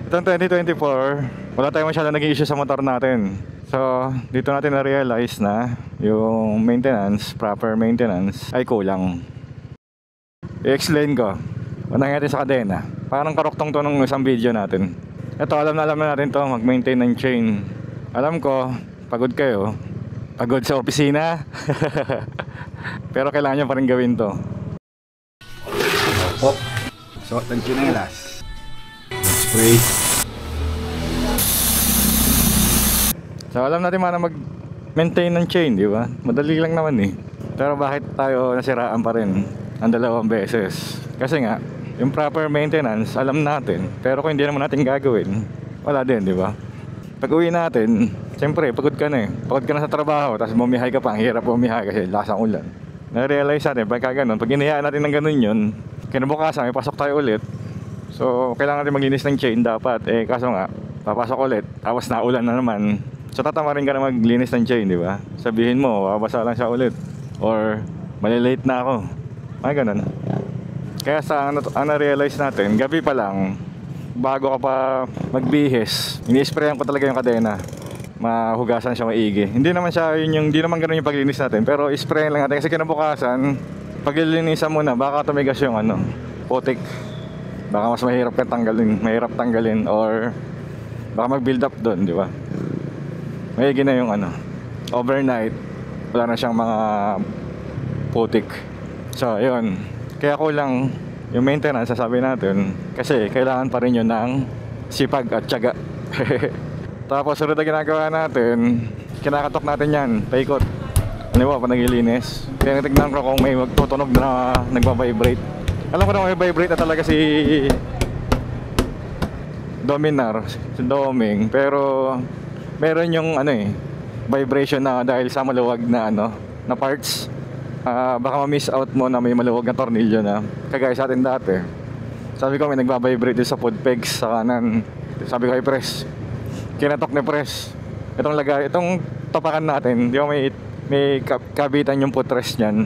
Itong 2024, wala tayong masyadong naging issue sa motor natin. So, dito natin na-realize na yung maintenance, proper maintenance, ay kulang. I-explain ko. Unang natin sa kadena. Parang karuktong to nung isang video natin. Ito, alam na natin to, mag-maintain ng chain. Alam ko, pagod kayo. Pagod sa opisina. Pero kailangan nyo pa rin gawin to. Pop. Suot ng chinelas. Spray. So alam natin mana mag-maintain ng chain, di ba? Madali lang naman eh. Pero bakit tayo nasiraan pa rin ang 2 beses? Kasi nga, yung proper maintenance, alam natin. Pero kung hindi naman natin gagawin, wala din, di ba? Pag uwi natin, siyempre, pagod ka na eh. Pagod ka na sa trabaho, tapos bumihay ka pa. Ang hirap bumihay kasi lakas ang ulan. Na-realize natin, pagka ganun, pag inihayaan natin ng ganun yun, kinabukasan, may pasok tayo ulit. So, kailangan natin maglinis ng chain dapat. Eh, kaso nga, papasok ulit, tapos naulan na naman. So, tatama rin ka na maglinis ng chain, di ba? Sabihin mo, babasa lang siya ulit. Or, malilate na ako. Ay, ganun. Kaya sa ang na-realize natin, gabi pa lang, bago ka pa magbihis, ini-sprayan ko talaga yung kadena. Mahugasan siya maigi. Hindi naman siya hindi naman ganoon yung paglinis natin, pero isprayan lang natin kasi kinabukasan, paglilinisan mo na, baka tumigas yung putik. Baka mas mahirap tanggalin or baka mag-build up doon, di ba? Maigi na yung overnight, wala na siyang mga putik. So, yun. Kaya kulang yung maintenance, sasabi natin, kasi kailangan pa rin yun ng sipag at tiyaga. Tapos sunod na ginagawa natin, kinakatok natin yan, paikot. Ano ba, pag naglilinis? Tinitignan ko kung may magtutunog na nagbabibrate. Alam ko na may vibrate na talaga si Dominar, si Doming, pero meron yung vibration na dahil sa maluwag na na parts. Baka ma-miss out mo na may maluwag na tornilyo na kagaya sa atin dati. Sabi ko may nagbabibrate sa foot pegs sa kanan. Sabi ko ay press. Kinatok ni press. Itong tapakan natin, di ba may kabitan yung footrest niyan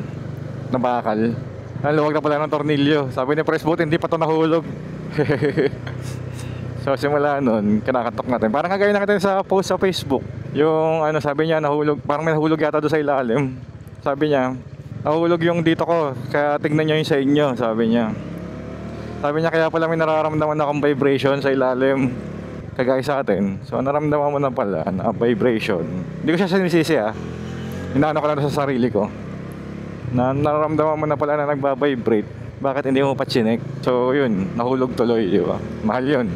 na bakal. Ang luwag na pala ng tornilyo. Sabi ni press, buti hindi pa ito nahulog. So simula nun, kinakatok natin. Parang kagaya natin sa post sa Facebook. Yung sabi niya nahulog, parang may nahulog yata doon sa ilalim. Sabi niya, nahulog yung dito ko, kaya tignan niyo yung sa inyo, sabi niya. Sabi niya, kaya pala may nararamdaman akong vibration sa ilalim, kagaya sa atin. So naramdaman mo na pala na vibration. Hindi ko siya sinisisi Inaano ko lang sa sarili ko. Na nararamdaman mo na pala na nagbabibrate. Bakit hindi mo pa chinek? So yun, nahulog tuloy, di ba? Mahal yun.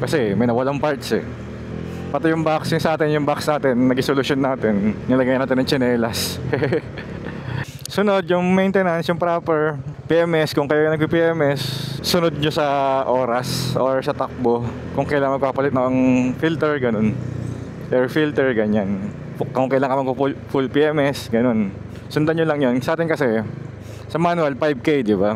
Kasi may nawalang parts Pati yung box sa atin, yung box natin, nag-solution natin, nilagay natin ng tsinelas. Sunod, yung maintenance, yung proper PMS, kung kayo nag-PMS, sunod nyo sa oras or sa takbo. Kung kailangan magpapalit ng filter, ganun. Air filter, ganyan. Kung kailangan mag-full PMS, ganun. Sundan nyo lang yun. Sa atin kasi, sa manual, 5K, di ba?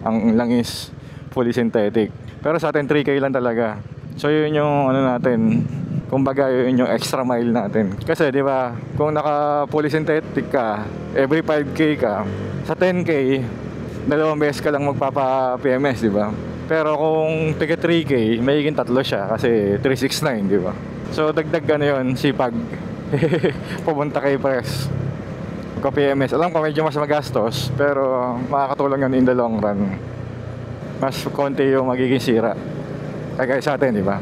Ang langis, fully synthetic. Pero sa atin, 3K lang talaga. So yun yung natin, kumbaga yun yung extra mile natin. Kasi di ba, kung naka fully synthetic ka, every 5K ka, sa 10K, 2 beses ka lang magpapa-PMS, di ba? Pero kung tiga 3K, may higing 3 siya kasi 369, di ba? So dagdag yun, sipag. Pumunta kay press. PMS. Alam ko medyo mas magastos, pero makakatulong yun in the long run. Mas konti yung magiging sira. Kagaya sa atin, di ba?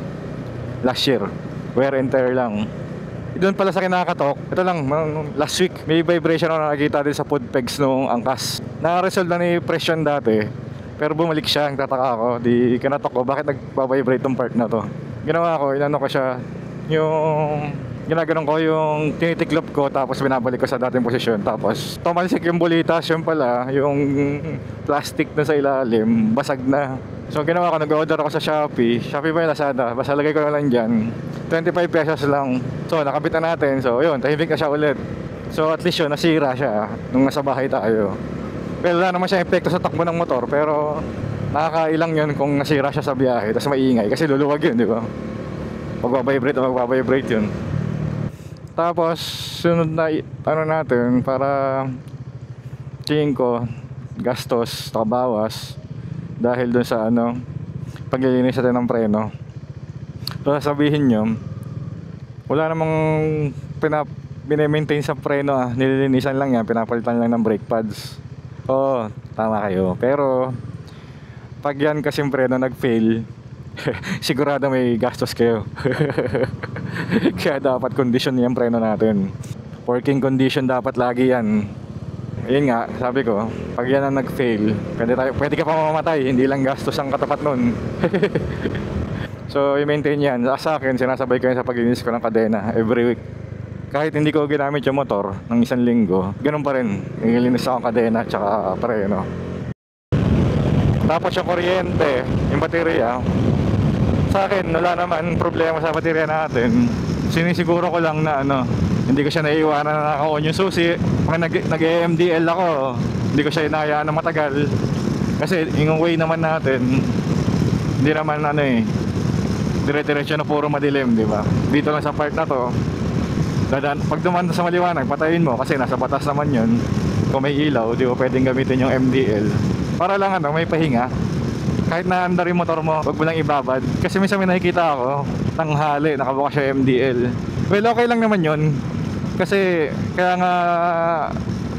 Last year, wear and tear lang. Doon pala sa kinakatok, ito lang, last week, may vibration ako nakakita din sa foot pegs nung angkas. Naka-resolve na ni press yun dati, pero bumalik siya, ang tataka ako. Di kinatok ko, bakit nagbabibrate tong part na to? Ginawa ko, inano ko siya, yung ginaganon ko yung tinitiklop ko, tapos binabalik ko sa dating posisyon, tapos tumalsik yung bulitas, yun pala yung plastic na sa ilalim basag na. So ginawa ko, nag-order ako sa Shopee ba yung Lazada, basta lagay ko na lang dyan, 25 pesos lang. So nakabit na natin, so yun, tahimik na siya ulit. So at least yun, nasira siya nung nasa bahay tayo. Well, wala naman siya epekto sa takbo ng motor, pero nakakailang yun kung nasira siya sa biyahe, tapos maingay kasi luluwag yun, di ba? Magbabibrate yun. Tapos sunod na natin para tingin ko gastos, bawas dahil dun sa paglilinis natin ng preno. So sasabihin nyo, wala namang binemaintain sa preno nililinisan lang yan, pinapalitan lang ng brake pads. Oo, tama kayo. Pero pag yan kasing preno nag-fail, sigurado may gastos kayo. Kaya dapat condition yung preno natin. Working condition dapat lagi yan. Ayun nga, sabi ko, pag yan ang nag-fail, pwede ka pa mamamatay, hindi lang gastos ang katapat nun. So, i-maintain yan. Sa akin, sinasabay ko yan sa paglinis ko ng kadena every week. Kahit hindi ko ginamit yung motor ng 1 linggo, ganun pa rin. Nililinis ako ng kadena at saka preno. Tapos yung kuryente, yung baterya, sa akin, wala naman problema sa baterya natin. Sinisiguro ko lang na hindi ko siya naiiwanan na naka-on yung susi. Pag nag-EMDL ako, hindi ko siya inayaan na matagal. Kasi yung way naman natin, hindi naman dire-diretso na puro madilim, di ba? Dito lang sa part na to, pag dumaan sa maliwanag, patayin mo kasi nasa batas naman yun. Kung may ilaw, di ba pwedeng gamitin yung MDL. Para lang may pahinga. Kahit na andar yung motor mo, wag mo lang ibabad. Kasi minsan may nakikita ako, tanghali, nakabukas siya MDL. Well, okay lang naman yun. Kasi kaya nga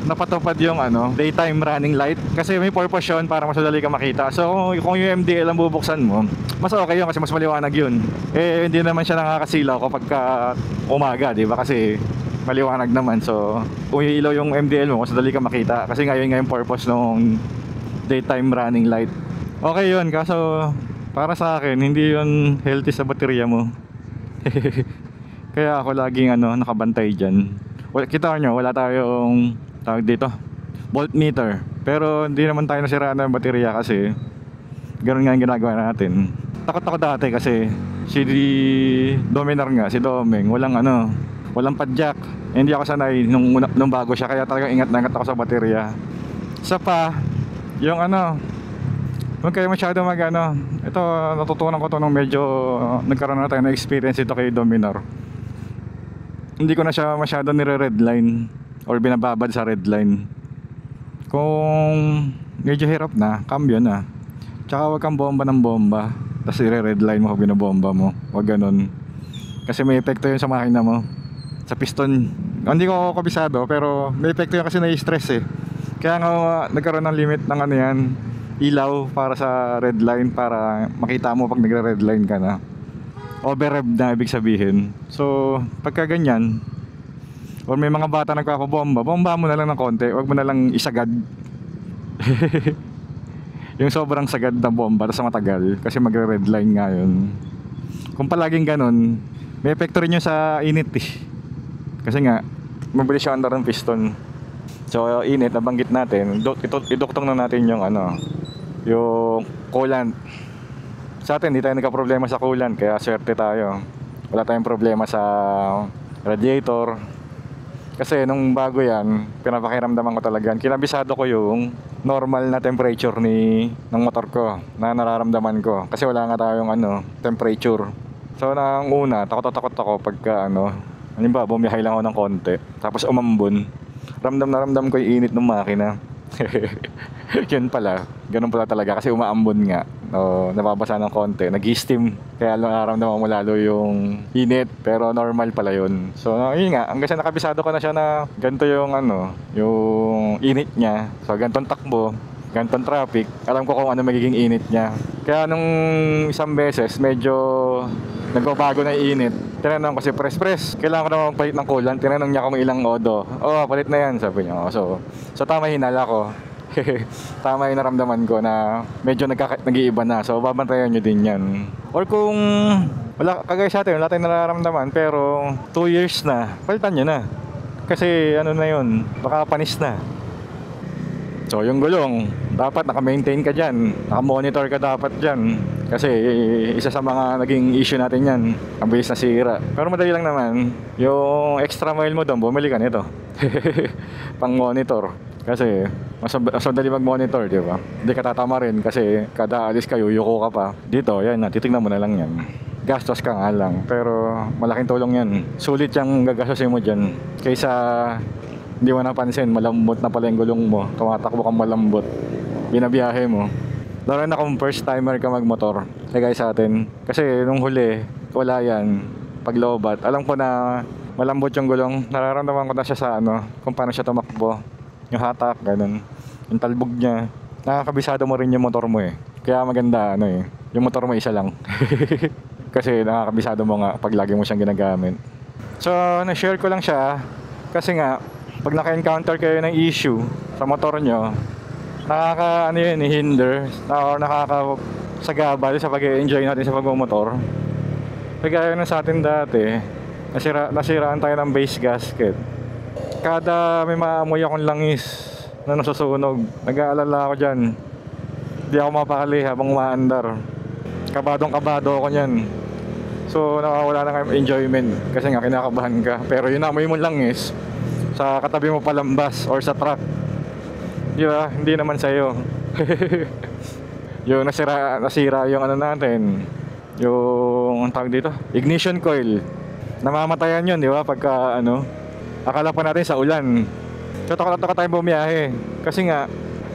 napatupad yung daytime running light. Kasi may purpose yun para mas madali ka makita. So kung yung MDL ang bubuksan mo, mas okay yun kasi mas maliwanag yun. Eh hindi naman siya nakakasilaw kapag umaga, di ba? Kasi maliwanag naman. So kung ilaw yung MDL mo, mas madali ka makita. Kasi ngayon nga yung purpose ng daytime running light. Okay yun, kaso para sa akin, hindi yun healthy sa baterya mo. Kaya ako laging nakabantay dyan. Kita nyo, wala tayong tawag dito, voltmeter. Pero hindi naman tayo nasiraan ng baterya kasi ganun nga yung ginagawa natin. Takot ako dati kasi si Dominar nga, si Domeng, walang padjak. Hindi ako sanay nung bago siya, kaya talagang ingat na ingat ako sa baterya. Isa pa, yung huwag kayo masyado ito natutunan ko to nung medyo nagkaroon na tayo ng experience ito kay Dominar. Hindi ko na siya masyado nire-redline or binababad sa redline. Kung medyo hirap na, cambio na. Tsaka huwag kang bomba ng bomba tapos i-redline mo kung binabomba mo. Huwag ganun. Kasi may epekto yun sa makina mo, sa piston. Hindi ko kabisado pero may epekto yun kasi nai-stress Kaya nga nagkaroon ng limit ng yan, ilaw para sa red line para makita mo pag nagre-red line ka na. Over-rev na ibig sabihin. So pagka ganyan, or may mga bata nagpapabomba, bomba mo na lang ng konti, wag mo na lang isagad. Yung sobrang sagad na bomba sa matagal kasi magre-red line nga yun. Kung palaging ganun, may epekto rin yun sa init kasi nga mabilis siya under ng piston. So init, nabanggit natin, iduktong na natin yung yung coolant. Sa atin, hindi tayo nagka-problema sa coolant, kaya swerte tayo. Wala tayong problema sa radiator. Kasi nung bago yan, pinapakiramdaman ko talaga. Kinabisado ko yung normal na temperature ng motor ko na nararamdaman ko. Kasi wala nga tayong temperature. So nang una, takot ako pagka halimbawa, bumiyahe lang ako ng konti, tapos umambon. Ramdam na ramdam ko yung init ng makina. Yun pala, ganun pala talaga kasi umaambon nga. Nababasa ng konti, nag-steam. Kaya nararamdaman mo lalo yung init, pero normal pala yun. So yun nga, hanggang sa nakabisado ko na siya na ganito yung yung init niya. So ganitong takbo, ganitong traffic, alam ko kung ano magiging init niya. Kaya nung isang beses, medyo nagbabago na init. Tinanong ko si Press, kailangan ko na magpalit ng coolant. Tinanong niya kung ilang odo. Palit na yan, sabi niya. So tama hinala ko. Tama yung naramdaman ko na medyo nag-iiba na. So babantayan nyo din yan. Or kung kagaya sa atin, wala tayong nararamdaman pero 2 years na, palitan nyo na. Kasi na yun, baka panis na. So yung gulong, dapat naka-maintain ka dyan, naka-monitor ka dapat dyan. Kasi isa sa mga naging issue natin yan, ang bilis na sira. Pero madali lang naman, yung extra mile mo doon, bumili ka nito. Pang monitor. Kasi mas madali mag-monitor, di ba? Hindi ka tatama rin kasi kada alis ka, yuyuko ka pa. Dito, yan na, titignan mo na lang yan. Gastos ka nga lang, pero malaking tulong yan. Sulit yung gagastosin mo dyan. Kaysa hindi mo napansin, malambot na pala yung gulong mo, tumatakbo kang malambot, binabiyahe mo. Lalo na kung first timer ka magmotor, kaya sa atin. Kasi nung huli, wala yan. Pag lobat, alam ko na malambot yung gulong. Nararamdaman ko na siya sa ano, kung paano siya tumakbo. Yung hatak, ganun. Yung talbog niya. Nakakabisado mo rin yung motor mo eh. Kaya maganda ano eh, yung motor mo isa lang. Kasi nakakabisado mo nga pag lagi mo siyang ginagamit. So, na-share ko lang siya kasi nga, pag naka-encounter kayo ng issue sa motor nyo, ano yun, hinder or nakakasagabal sa pag-enjoy natin sa pagmumotor. Kagaya na sa atin dati, nasiraan tayo ng base gasket. Kada may maamoy akong langis na nasusunog, nag-aalala ako dyan. Hindi ako mapakali habang umaandar. Kabadong-kabado ako nyan. So nakawala na kayo enjoyment kasi nga kinakabahan ka. Pero yun amoy mo langis sa katabi mo palambas or sa truck, di ba? Hindi naman sa'yo. Yung nasira yung ano natin, yung tawag dito, ignition coil. Namamatayan yun, di ba? Pagka ano, akala pa natin sa ulan. So takot tayo bumiyahe kasi nga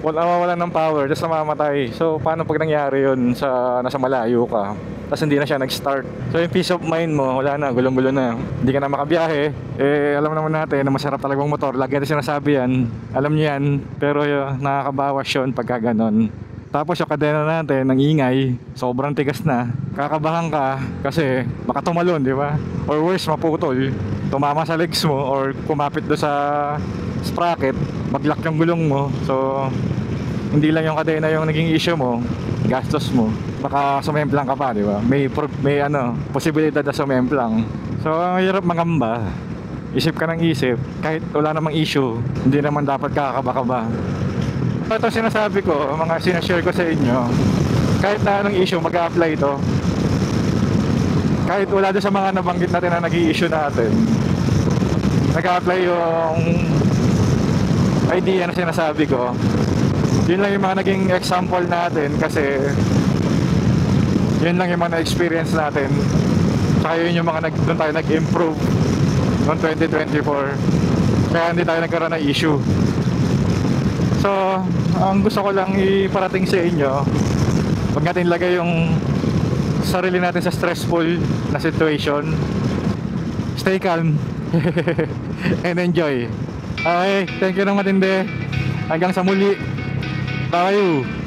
nawawalan ng power, tapos namamatay. So paano pag nangyari yun sa nasa malayo ka, tapos hindi na siya nag-start? So yung peace of mind mo, wala na, gulong-gulo na. Hindi ka na makabiyahe. Eh alam naman natin na masarap talagang motor. Lagi natin sinasabi yan, alam niyo yan. Pero nakakabawas yun pagka ganon. Tapos yung kadena natin, ng ingay, sobrang tigas na. Kakabahan ka kasi baka tumalon, di ba? Or worse, maputol, tumama sa legs mo or kumapit do sa sprocket, maglock yung gulong mo. So hindi lang yung kadena yung naging issue mo, gastos mo. Baka sumemplang ka pa, di ba? May posibilidad na sumemplang. So ang hirap mangamba. Isip ka ng isip, kahit wala namang issue, hindi naman dapat kakaba-kaba. Ito sinasabi ko, mga sinashare ko sa inyo, kahit na anong issue, mag-a-apply ito. Kahit wala doon sa mga nabanggit natin na nag-i-issue natin, nag-a-apply yung idea na sinasabi ko. Yun lang yung mga naging example natin kasi yun lang yung mga na-experience natin. Saka yun yung mga doon tayo nag-improve noong 2024. Kaya hindi tayo nagkaroon ng issue. So, ang gusto ko lang iparating sa inyo, huwag natin lagay yung sarili natin sa stressful na situation. Stay calm and enjoy. Okay, thank you ng matindi. Hanggang sa muli. Bye.